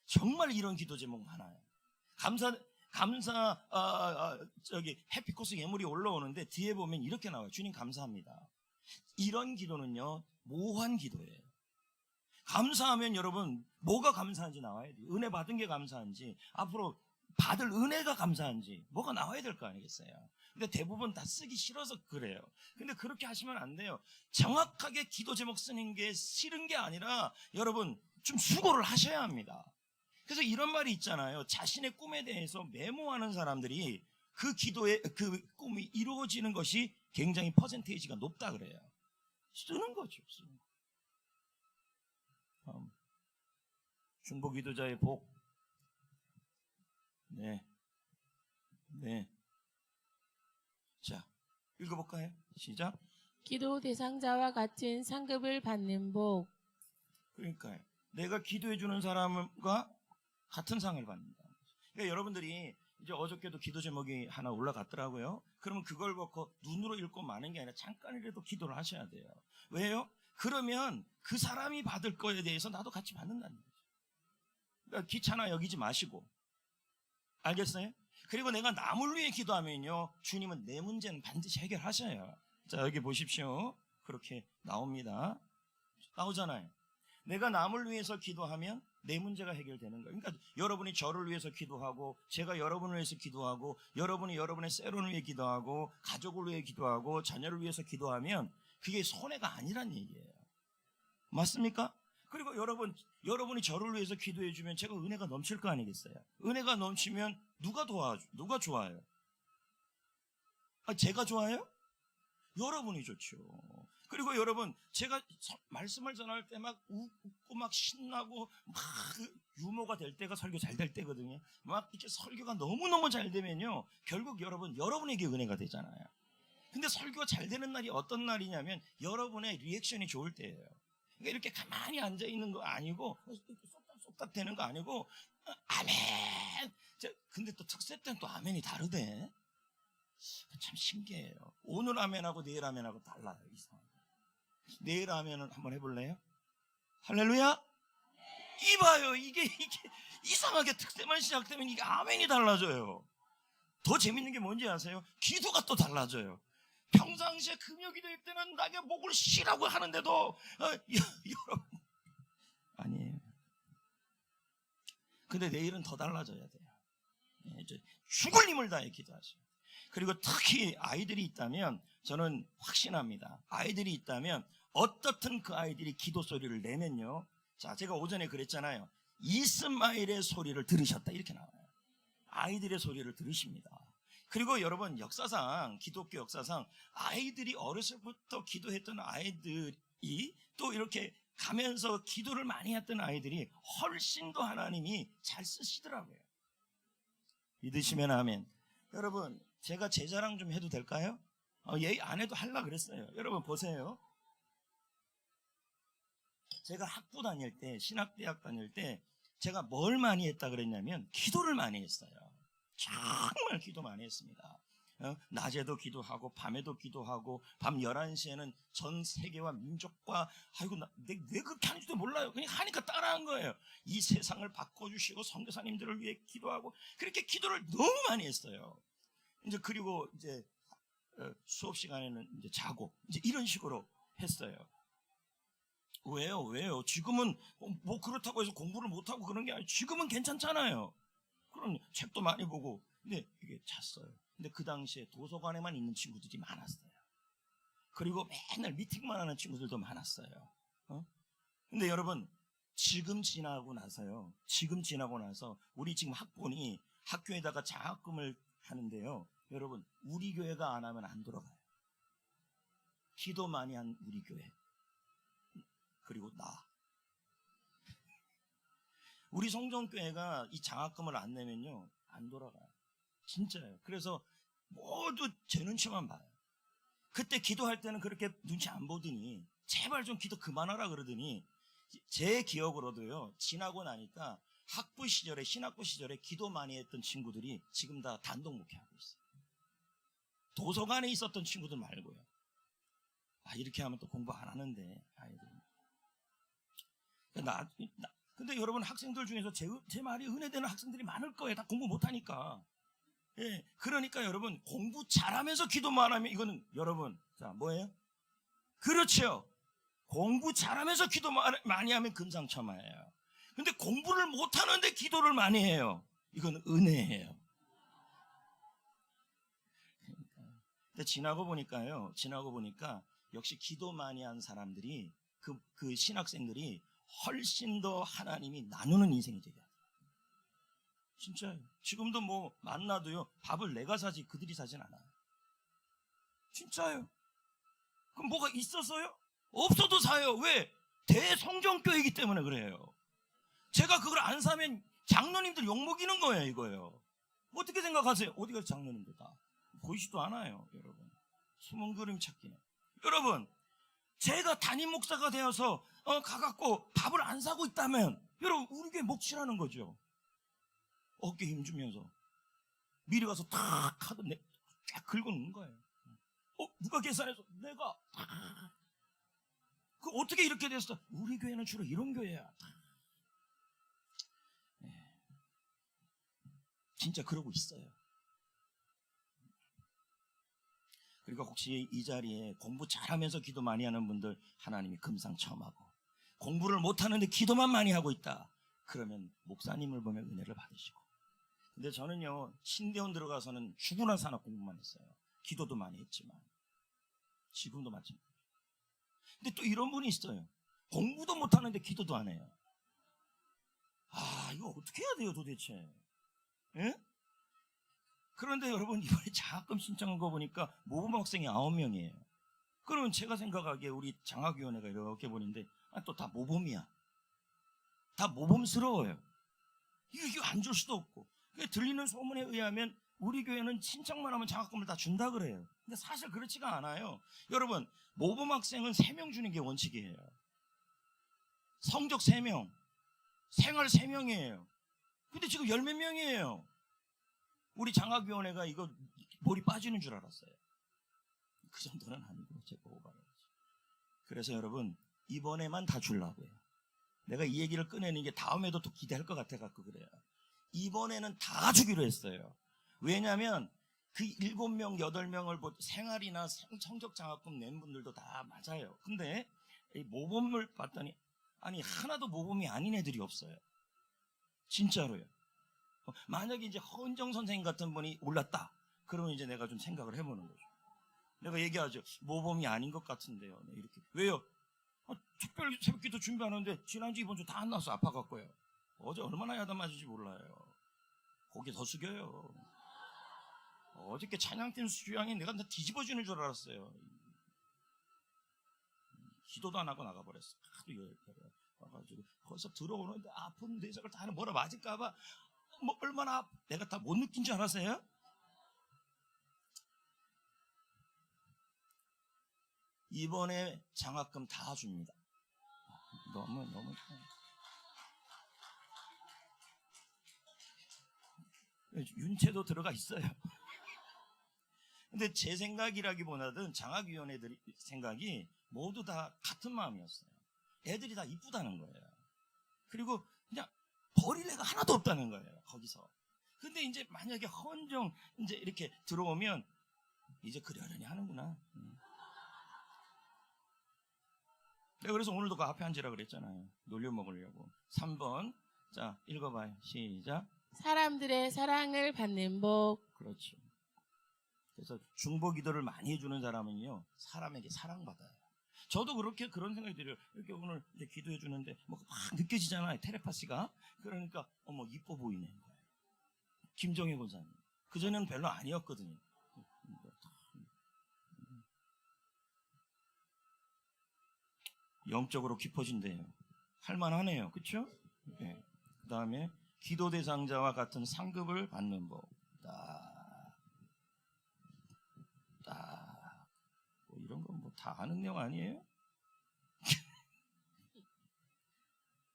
정말 이런 기도 제목 많아요. 해피코스 예물이 올라오는데 뒤에 보면 이렇게 나와요. 주님 감사합니다. 이런 기도는요 모호한 기도예요. 감사하면 여러분 뭐가 감사한지 나와야 돼요. 은혜 받은 게 감사한지 앞으로 받을 은혜가 감사한지 뭐가 나와야 될 거 아니겠어요. 근데 대부분 다 쓰기 싫어서 그래요. 근데 그렇게 하시면 안 돼요. 정확하게 기도 제목 쓰는 게 싫은 게 아니라 여러분 좀 수고를 하셔야 합니다. 그래서 이런 말이 있잖아요. 자신의 꿈에 대해서 메모하는 사람들이 그 기도의 그 꿈이 이루어지는 것이 굉장히 퍼센테이지가 높다 그래요. 쓰는 거죠. 쓰는 거. 중보 기도자의 복. 네. 자, 읽어볼까요? 시작. 기도 대상자와 같은 상급을 받는 복. 그러니까요. 내가 기도해주는 사람과 같은 상을 받는다. 그러니까 여러분들이 이제 어저께도 기도 제목이 하나 올라갔더라고요. 그러면 그걸 갖고 눈으로 읽고 마는 게 아니라 잠깐이라도 기도를 하셔야 돼요. 왜요? 그러면 그 사람이 받을 거에 대해서 나도 같이 받는다는 거죠. 그러니까 귀찮아 여기지 마시고. 알겠어요? 그리고 내가 남을 위해 기도하면요 주님은 내 문제는 반드시 해결하셔요. 자, 여기 보십시오. 그렇게 나옵니다. 나오잖아요. 내가 남을 위해서 기도하면 내 문제가 해결되는 거예요. 그러니까 여러분이 저를 위해서 기도하고 제가 여러분을 위해서 기도하고 여러분이 여러분의 세론을 위해 기도하고 가족을 위해 기도하고 자녀를 위해서 기도하면 그게 손해가 아니란 얘기예요. 맞습니까? 그리고 여러분이 저를 위해서 기도해 주면 제가 은혜가 넘칠 거 아니겠어요? 은혜가 넘치면 누가 좋아요? 제가 좋아요? 여러분이 좋죠. 그리고 여러분 제가 말씀을 전할 때 막 웃고 막 신나고 막 유머가 될 때가 설교 잘 될 때거든요. 막 이렇게 설교가 너무너무 잘 되면요 결국 여러분에게 은혜가 되잖아요. 근데 설교가 잘 되는 날이 어떤 날이냐면 여러분의 리액션이 좋을 때예요. 그러니까 이렇게 가만히 앉아 있는 거 아니고 쏙닥 되는 거 아니고 아멘. 근데 또 특세 때는 또 아멘이 다르대. 참 신기해요. 오늘 아멘하고 내일 아멘하고 달라요. 이상하게. 내일 아멘은 한번 해볼래요? 할렐루야? 이봐요. 이게 이상하게 특세만 시작되면 이게 아멘이 달라져요. 더 재밌는 게 뭔지 아세요? 기도가 또 달라져요. 평상시에 금요기도일 때는 나게 목을 쉬라고 하는데도 여러분 아니에요. 근데 내일은 더 달라져야 돼요. 이제 죽을 힘을 다해 기도하세요. 그리고 특히 아이들이 있다면 저는 확신합니다. 아이들이 있다면 어떻든 그 아이들이 기도 소리를 내면요. 자, 제가 오전에 그랬잖아요. 이스마엘의 소리를 들으셨다 이렇게 나와요. 아이들의 소리를 들으십니다. 그리고 여러분 역사상 기독교 역사상 아이들이 어렸을부터 기도했던 아이들이 또 이렇게 가면서 기도를 많이 했던 아이들이 훨씬 더 하나님이 잘 쓰시더라고요. 믿으시면 아멘. 여러분 제가 제 자랑 좀 해도 될까요? 얘 안 해도 하려고 그랬어요. 여러분 보세요. 제가 학부 다닐 때 신학대학 다닐 때 제가 뭘 많이 했다 그랬냐면 기도를 많이 했어요. 정말 기도 많이 했습니다. 낮에도 기도하고 밤에도 기도하고 밤 11시에는 전 세계와 민족과 아이고 왜 그렇게 하는지도 몰라요. 그냥 하니까 따라한 거예요. 이 세상을 바꿔주시고 선교사님들을 위해 기도하고 그렇게 기도를 너무 많이 했어요. 이제 그리고 이제 수업 시간에는 이제 자고 이제 이런 식으로 했어요. 왜요? 지금은 뭐 그렇다고 해서 공부를 못하고 그런 게 아니고 지금은 괜찮잖아요. 그럼 책도 많이 보고 근데 이게 잤어요. 근데 그 당시에 도서관에만 있는 친구들이 많았어요. 그리고 맨날 미팅만 하는 친구들도 많았어요. 근데 여러분 지금 지나고 나서 우리 지금 학번이 학교에다가 장학금을 하는데요. 여러분 우리 교회가 안 하면 안 돌아가요. 기도 많이 한 우리 교회 그리고 나 우리 성전교회가 이 장학금을 안 내면요 안 돌아가요. 진짜예요. 그래서 모두 제 눈치만 봐요. 그때 기도할 때는 그렇게 눈치 안 보더니 제발 좀 기도 그만하라 그러더니 제 기억으로도요 지나고 나니까 학부 시절에 신학부 시절에 기도 많이 했던 친구들이 지금 다 단독 목회하고 있어요. 도서관에 있었던 친구들 말고요. 이렇게 하면 또 공부 안 하는데 아이들. 근데 여러분 학생들 중에서 제 말이 은혜되는 학생들이 많을 거예요. 다 공부 못하니까. 예, 그러니까 여러분 공부 잘하면서 기도만 하면 이거는 여러분 자 뭐예요? 그렇죠. 공부 잘하면서 기도 많이 하면 금상첨화예요. 근데 공부를 못하는데 기도를 많이 해요. 이건 은혜예요. 근데 지나고 보니까 역시 기도 많이 한 사람들이 그 신학생들이 훨씬 더 하나님이 나누는 인생이 되게 하더라고요. 진짜요. 지금도 뭐 만나도요 밥을 내가 사지 그들이 사진 않아요. 진짜요. 그럼 뭐가 있어서요? 없어도 사요. 왜? 대성전교회이기 때문에 그래요. 제가 그걸 안 사면 장로님들 욕먹이는 거예요. 이거예요. 어떻게 생각하세요? 어디 가서 장로님들 다 보이지도 않아요. 여러분 숨은 그림 찾기는. 여러분 제가 담임 목사가 되어서 가갖고 밥을 안 사고 있다면 여러분 우리 교회 목치라는 거죠. 어깨 힘주면서 미리 가서 탁 카드 쫙 긁어놓는 거예요. 누가 계산해서 내가 그 어떻게 이렇게 됐어? 우리 교회는 주로 이런 교회야. 진짜 그러고 있어요. 그러니까 혹시 이 자리에 공부 잘하면서 기도 많이 하는 분들 하나님이 금상첨화고 공부를 못하는데 기도만 많이 하고 있다. 그러면 목사님을 보면 은혜를 받으시고. 근데 저는요 신대원 들어가서는 죽으나 사나 공부만 했어요. 기도도 많이 했지만 지금도 마찬가지예요. 근데 또 이런 분이 있어요. 공부도 못하는데 기도도 안 해요. 이거 어떻게 해야 돼요 도대체? 예? 그런데 여러분 이번에 장학금 신청한 거 보니까 모범 학생이 9명이에요. 그러면 제가 생각하기에 우리 장학위원회가 이렇게 보는데 또 다 모범이야. 다 모범스러워요. 이거 안 줄 수도 없고. 들리는 소문에 의하면 우리 교회는 신청만 하면 장학금을 다 준다 그래요. 근데 사실 그렇지가 않아요. 여러분 모범 학생은 3명 주는 게 원칙이에요. 성적 3명, 생활 3명이에요. 근데 지금 10몇 명이에요. 우리 장학위원회가 이거 머리 빠지는 줄 알았어요. 그 정도는 아니고 제가 오바라지. 그래서 여러분 이번에만 다 주려고요. 내가 이 얘기를 꺼내는 게 다음에도 또 기대할 것 같아갖고 그래요. 이번에는 다 주기로 했어요. 왜냐하면 그 7명, 8명을 생활이나 성적 장학금 낸 분들도 다 맞아요. 근데 이 모범을 봤더니 하나도 모범이 아닌 애들이 없어요. 진짜로요. 만약에 이제 헌정 선생님 같은 분이 올랐다. 그러면 이제 내가 좀 생각을 해보는 거죠. 내가 얘기하죠. 모범이 아닌 것 같은데요. 네, 이렇게. 왜요? 특별 새벽기도 준비하는데 지난주 이번 주 다 안 나서 아파갖고요. 어제 얼마나 야단 맞을지 몰라요. 고개 더 숙여요. 어저께 찬양팀 수양이 내가 다 뒤집어지는 줄 알았어요. 기도도 안 하고 나가버렸어. 하도 와가지고 거기서 들어오는데 아픈 대사를 다 뭐라 맞을까봐 뭐 얼마나 내가 다 못 느낀 줄 알았어요? 이번에 장학금 다 줍니다. 너무 윤채도 들어가 있어요. 근데 제 생각이라기보다는 장학위원회들이 생각이 모두 다 같은 마음이었어요. 애들이 다 이쁘다는 거예요. 그리고 그냥 버릴 애가 하나도 없다는 거예요. 거기서. 근데 이제 만약에 헌정 이제 이렇게 들어오면 이제 그러려니 하는구나. 내가 그래서 오늘도 그 앞에 앉으라 그랬잖아요. 놀려 먹으려고. 3번. 자, 읽어봐요. 시작. 사람들의 사랑을 받는 복. 그렇죠. 그래서 중보 기도를 많이 해주는 사람은요, 사람에게 사랑받아요. 저도 그런 생각이 들어요. 이렇게 오늘 이제 기도해 주는데 뭐 막 느껴지잖아요. 텔레파시가. 그러니까 어머 이뻐 보이네. 김정혜 권사님. 그전에는 별로 아니었거든요. 영적으로 깊어진대요. 할만하네요. 그렇죠? 네. 그 다음에 기도 대상자와 같은 상급을 받는 법. 뭐 이런 건 뭐 다 아는 내용 아니에요?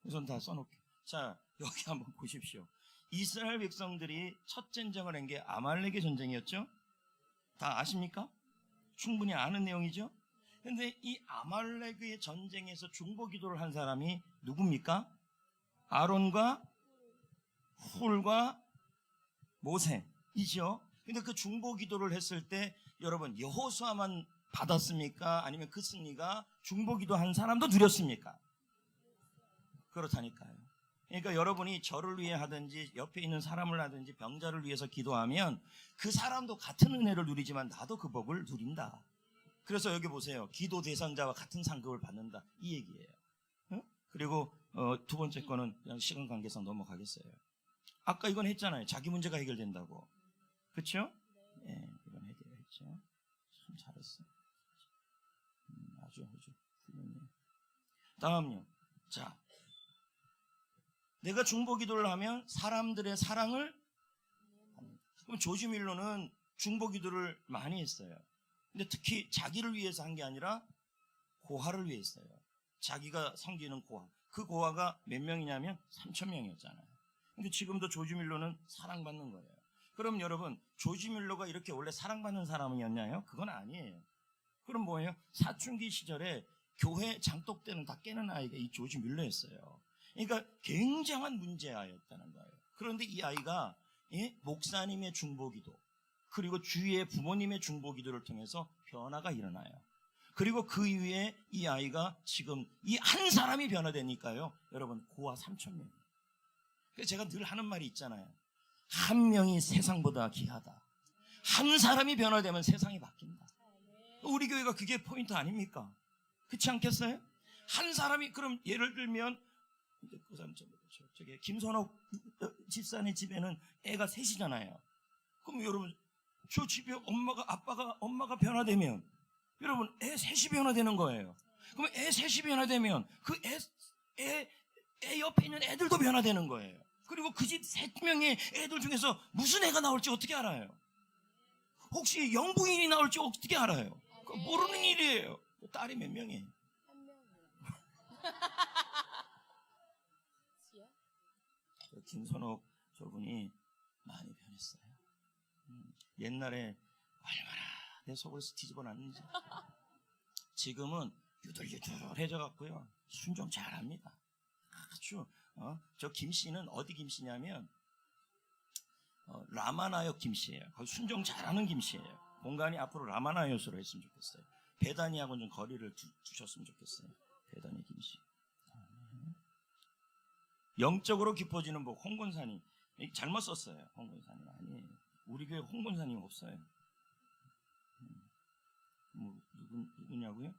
우선 다 써놓게. 자, 여기 한번 보십시오. 이스라엘 백성들이 첫 전쟁을 한 게 아말렉의 전쟁이었죠? 다 아십니까? 충분히 아는 내용이죠? 근데 이 아말렉의 전쟁에서 중보 기도를 한 사람이 누굽니까? 아론과 훌과 모세이죠. 근데 그 중보 기도를 했을 때 여러분 여호수아만 받았습니까? 아니면 그 승리가 중보 기도한 사람도 누렸습니까? 그렇다니까요. 그러니까 여러분이 저를 위해 하든지 옆에 있는 사람을 하든지 병자를 위해서 기도하면 그 사람도 같은 은혜를 누리지만 나도 그 복을 누린다. 그래서 여기 보세요. 기도 대상자와 같은 상급을 받는다. 이 얘기예요. 응? 그리고 두 번째 거는 그냥 시간 관계상 넘어가겠어요. 아까 이건 했잖아요. 자기 문제가 해결된다고. 그렇죠? 네, 이건 해결했죠. 참 잘했어. 아주 훌륭해요. 다음요. 자, 내가 중보 기도를 하면 사람들의 사랑을 받는다. 그럼 조지 밀러는 중보 기도를 많이 했어요. 근데 특히 자기를 위해서 한 게 아니라 고아를 위해 했어요. 자기가 섬기는 고아. 그 고아가 몇 명이냐면 3,000명이었잖아요. 근데 지금도 조지 밀러는 사랑받는 거예요. 그럼 여러분, 조지 밀러가 이렇게 원래 사랑받는 사람이었나요? 그건 아니에요. 그럼 뭐예요? 사춘기 시절에 교회 장독대는 다 깨는 아이가 이 조지 밀러였어요. 그러니까 굉장한 문제아였다는 거예요. 그런데 이 아이가 목사님의 중보기도 그리고 주위의 부모님의 중보기도를 통해서 변화가 일어나요. 그리고 그 이후에 이 아이가 지금 이 한 사람이 변화되니까요. 여러분 고아 3,000명. 그래서 제가 늘 하는 말이 있잖아요. 한 명이 세상보다 귀하다. 한 사람이 변화되면 세상이 바뀐다. 우리 교회가 그게 포인트 아닙니까? 그렇지 않겠어요? 한 사람이 그럼 예를 들면 그 사람 저기 김선옥 집사네 집에는 애가 셋이잖아요. 그럼 여러분 저 집에 엄마가 변화되면 여러분 애 셋이 변화되는 거예요. 그럼 애 셋이 변화되면 그 애 옆에 있는 애들도 변화되는 거예요. 그리고 그 집 3명의 애들 중에서 무슨 애가 나올지 어떻게 알아요? 혹시 영부인이 나올지 어떻게 알아요? 모르는 일이에요. 딸이 몇 명이에요? 한 명이요. 김선옥 저분이 많이 변했어요. 옛날에 얼마나 내 속을 뒤집어 놨는지 지금은 유들유들해져 갖고요. 순종 잘합니다. 아주 저 김씨는 어디 김씨냐면 라마나역 김씨예요. 순종 잘하는 김씨예요. 공간이 앞으로 라마나역으로 했으면 좋겠어요. 베다니하고는 좀 거리를 두셨으면 좋겠어요. 베다니 김씨. 영적으로 깊어지는 복. 홍 권사님 잘못 썼어요. 홍문사님 아니에요. 우리 교회 홍문사님 없어요. 뭐 누구냐고요?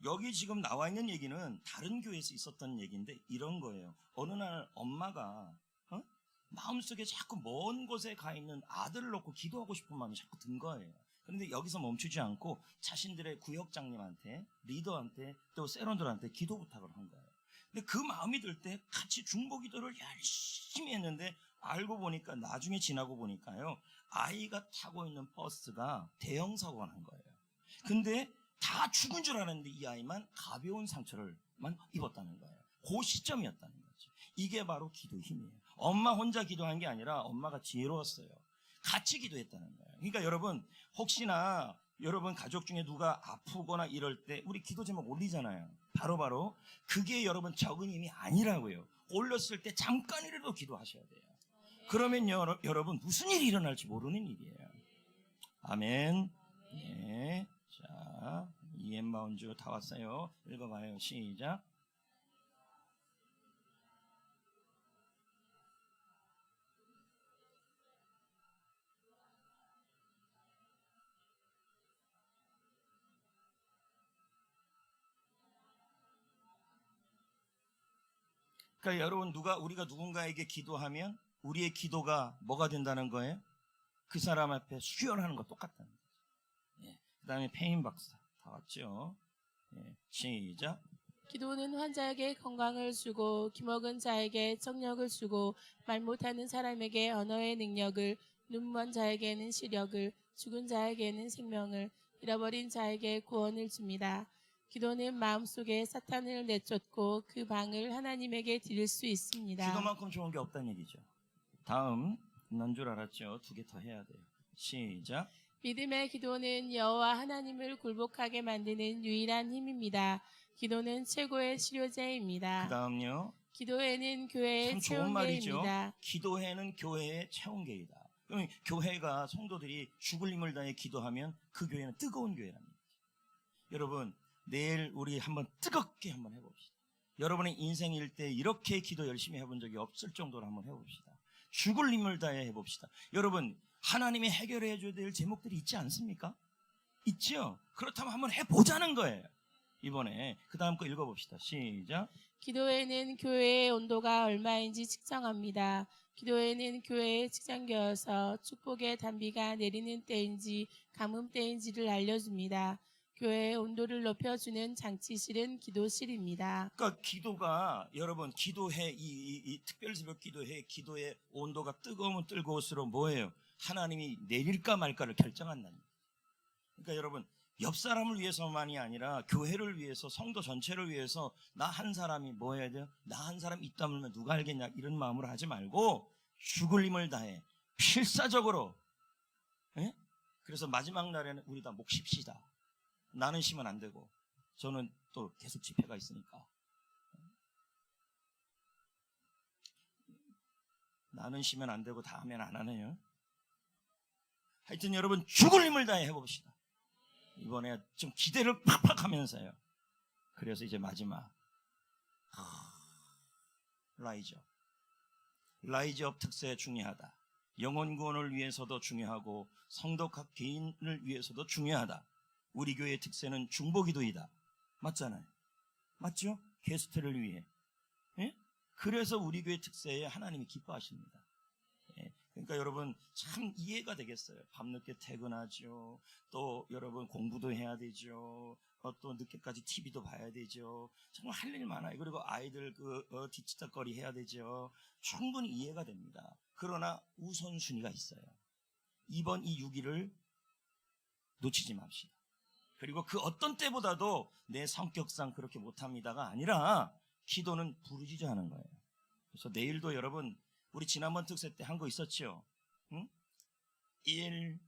여기 지금 나와 있는 얘기는 다른 교회에서 있었던 얘기인데 이런 거예요. 어느 날 엄마가 마음속에 자꾸 먼 곳에 가 있는 아들을 놓고 기도하고 싶은 마음이 자꾸 든 거예요. 그런데 여기서 멈추지 않고 자신들의 구역장님한테, 리더한테, 또 세론들한테 기도 부탁을 한 거예요. 근데 그 마음이 들 때 같이 중보 기도를 열심히 했는데 알고 보니까 나중에 지나고 보니까요. 아이가 타고 있는 버스가 대형 사고가 난 거예요. 근데 다 죽은 줄 알았는데 이 아이만 가벼운 상처를만 입었다는 거예요. 그 시점이었다는 거죠. 이게 바로 기도의 힘이에요. 엄마 혼자 기도한 게 아니라 엄마가 지혜로웠어요. 같이 기도했다는 거예요. 그러니까 여러분 혹시나 여러분 가족 중에 누가 아프거나 이럴 때 우리 기도 제목 올리잖아요. 바로 그게 여러분 적은 힘이 아니라고요. 올렸을 때 잠깐이라도 기도하셔야 돼요. 그러면요 여러분 무슨 일이 일어날지 모르는 일이에요. 아멘. 네. 자, 이엠마운주 다 왔어요. 읽어봐요. 시작. 그러니까 여러분 우리가 누군가에게 기도하면 우리의 기도가 뭐가 된다는 거예요? 그 사람 앞에 수혈하는 거 똑같다는 거죠. 예. 그 다음에 페인 박사 다 왔죠? 예. 시작. 기도는 환자에게 건강을 주고 기먹은 자에게 정력을 주고 말 못하는 사람에게 언어의 능력을 눈먼 자에게는 시력을 죽은 자에게는 생명을 잃어버린 자에게 구원을 줍니다. 기도는 마음속에 사탄을 내쫓고 그 방을 하나님에게 드릴 수 있습니다. 기도만큼 좋은 게 없다는 얘기죠. 다음 난 줄 알았죠. 2개 더 해야 돼요. 시작. 믿음의 기도는 여호와 하나님을 굴복하게 만드는 유일한 힘입니다. 기도는 최고의 치료제입니다. 그 다음요. 기도회는 교회의 참 좋은 말이죠. 체온계입니다. 기도회는 교회의 체온계이다. 그럼 교회가 성도들이 죽을 힘을 다해 기도하면 그 교회는 뜨거운 교회랍니다. 여러분 내일 우리 한번 뜨겁게 한번 해봅시다. 여러분의 인생일 때 이렇게 기도 열심히 해본 적이 없을 정도로 한번 해봅시다. 죽을 힘을 다해 해봅시다. 여러분 하나님이 해결해 줘야 될 제목들이 있지 않습니까? 있죠? 그렇다면 한번 해보자는 거예요. 이번에 그 다음 거 읽어봅시다. 시작. 기도회는 교회의 온도가 얼마인지 측정합니다. 기도회는 교회의 측정기여서 축복의 단비가 내리는 때인지 가뭄 때인지를 알려줍니다. 교회의 온도를 높여주는 장치실은 기도실입니다. 그러니까 기도가 여러분 기도회 이 특별새벽 기도의 온도가 뜨거우면 뜨거울수록 뭐예요? 하나님이 내릴까 말까를 결정한다는 거예요. 그러니까 여러분 옆 사람을 위해서만이 아니라 교회를 위해서 성도 전체를 위해서 나 한 사람이 뭐 해야 돼요? 나 한 사람 입 다물면 누가 알겠냐 이런 마음으로 하지 말고 죽을 힘을 다해 필사적으로. 예? 그래서 마지막 날에는 우리 다 목 쉽시다. 나는 쉬면 안 되고 저는 또 계속 집회가 있으니까 나는 쉬면 안 되고 다음엔 안 하네요. 하여튼 여러분 죽을 힘을 다해 해봅시다. 이번에 좀 기대를 팍팍 하면서요. 그래서 이제 마지막 라이즈업 특세 중요하다. 영혼 구원을 위해서도 중요하고 성도 각 개인을 위해서도 중요하다. 우리 교회의 특세는 중보기도이다. 맞잖아요. 맞죠? 게스트를 위해. 예? 그래서 우리 교회 특세에 하나님이 기뻐하십니다. 예? 그러니까 여러분 참 이해가 되겠어요. 밤늦게 퇴근하죠. 또 여러분 공부도 해야 되죠. 또 늦게까지 TV도 봐야 되죠. 정말 할 일 많아요. 그리고 아이들 뒤치다거리 해야 되죠. 충분히 이해가 됩니다. 그러나 우선순위가 있어요. 이번 이 6일을 놓치지 맙시다. 그리고 그 어떤 때보다도 내 성격상 그렇게 못합니다가 아니라 기도는 부르짖어 하는 거예요. 그래서 내일도 여러분 우리 지난번 특세 때 한 거 있었죠? 응? 1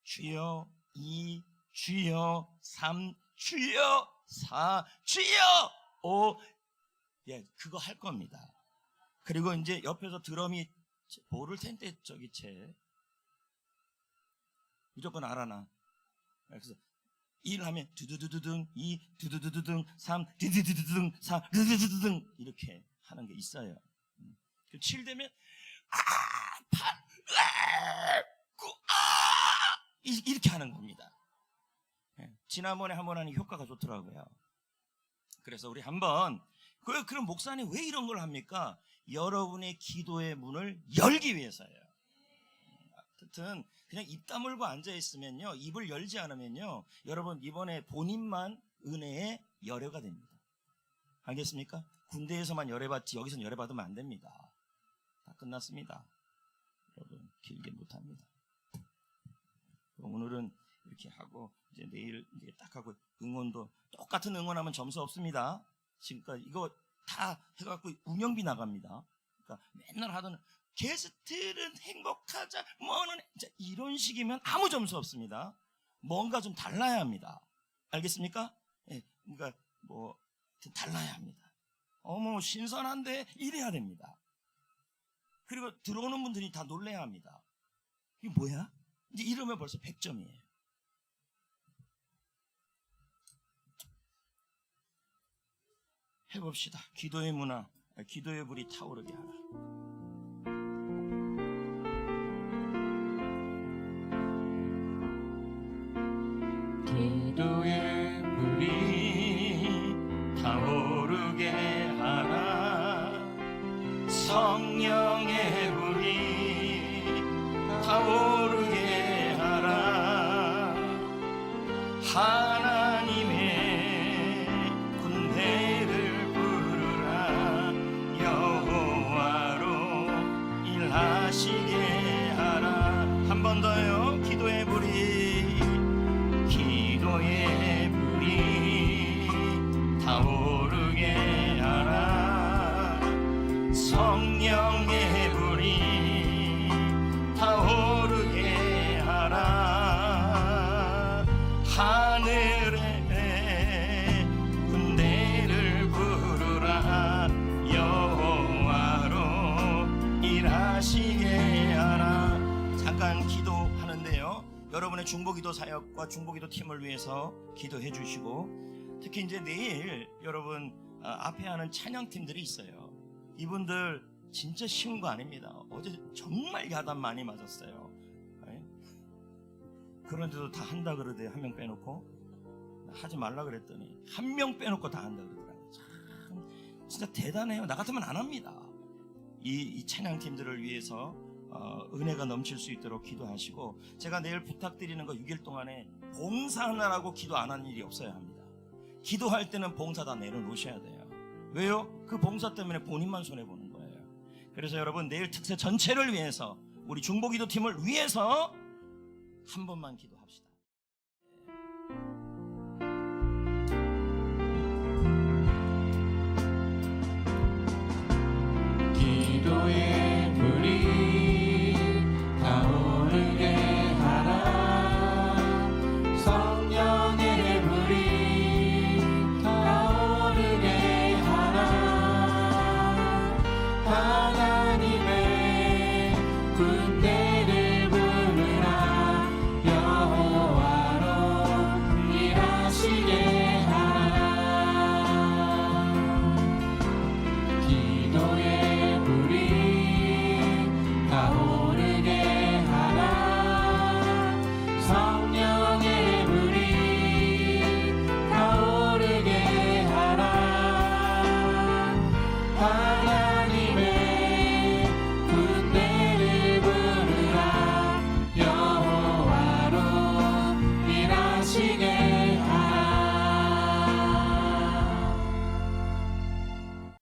주여 2 주여 3 주여 4 주여 5 예, 그거 할 겁니다. 그리고 이제 옆에서 드럼이 모를 텐데 저기 채 무조건 알아나. 그래서 1 하면 두두두두둥, 2 두두두두둥, 3 두두두두둥, 4 두두두두둥 이렇게 하는 게 있어요. 7 되면 8 9 이렇게 하는 겁니다. 지난번에 한번 하니 효과가 좋더라고요. 그래서 우리 한번 그럼 목사님 왜 이런 걸 합니까? 여러분의 기도의 문을 열기 위해서예요. 하여튼 그냥 입 다물고 앉아 있으면요, 입을 열지 않으면요, 여러분 이번에 본인만 은혜의 열애가 됩니다. 알겠습니까? 군대에서만 열애받지 여기서는 열애받으면 안 됩니다. 다 끝났습니다. 여러분 길게 못합니다. 오늘은 이렇게 하고 이제 내일 이제 딱 하고 응원도 똑같은 응원하면 점수 없습니다. 지금까지 이거 다 해갖고 운영비 나갑니다. 그러니까 맨날 하던 게스트는 행복하자 뭐는 이런 식이면 아무 점수 없습니다. 뭔가 좀 달라야 합니다. 알겠습니까? 예, 그러니까 뭐 달라야 합니다. 어머 신선한데 이래야 됩니다. 그리고 들어오는 분들이 다 놀래야 합니다. 이게 뭐야? 이제 이러면 벌써 100점이에요. 해봅시다. 기도의 문화, 기도의 불이 타오르게 하라. 기도의 불이 타오르게 하라. 성령의 불이 타오르게 하라. 하나님의 군대를 부르라. 여호와로 일하시게 하라. 한 번 더요. 기도의 불이, 기도의 불이 타오르게 하라. 성령의 불이 타오르게 하라. 하늘의 군대를 부르라. 여호와로 일하시게 하라. 잠깐 기도하는데요, 여러분의 중보기도 사역과 중보기도 팀을 위해서 기도해 주시고, 특히 이제 내일 여러분 앞에 하는 찬양팀들이 있어요. 이분들 진짜 쉬운 거 아닙니다. 어제 정말 야단 많이 맞았어요. 그런데도 다 한다 그러대. 한 명 빼놓고. 하지 말라 그랬더니 한 명 빼놓고 다 한다 그러더라고요. 참 진짜 대단해요. 나 같으면 안 합니다. 이 찬양팀들을 위해서 은혜가 넘칠 수 있도록 기도하시고, 제가 내일 부탁드리는 거 6일 동안에 봉사하느라고 기도 안 하는 일이 없어야 합니다. 기도할 때는 봉사 다 내려놓으셔야 돼요. 왜요? 그 봉사 때문에 본인만 손해보는 거예요. 그래서 여러분 내일 특세 전체를 위해서, 우리 중보기도팀을 위해서 한 번만 기도합시다. 기도의 불이 타오르게 하라. 성령의 불이 타오르게 하라. 하나님의 군대를 부르라. 여호와로 일하시게 하라. 기도의 불이 타오르게 하라. 성령의 불이 타오르게 하라.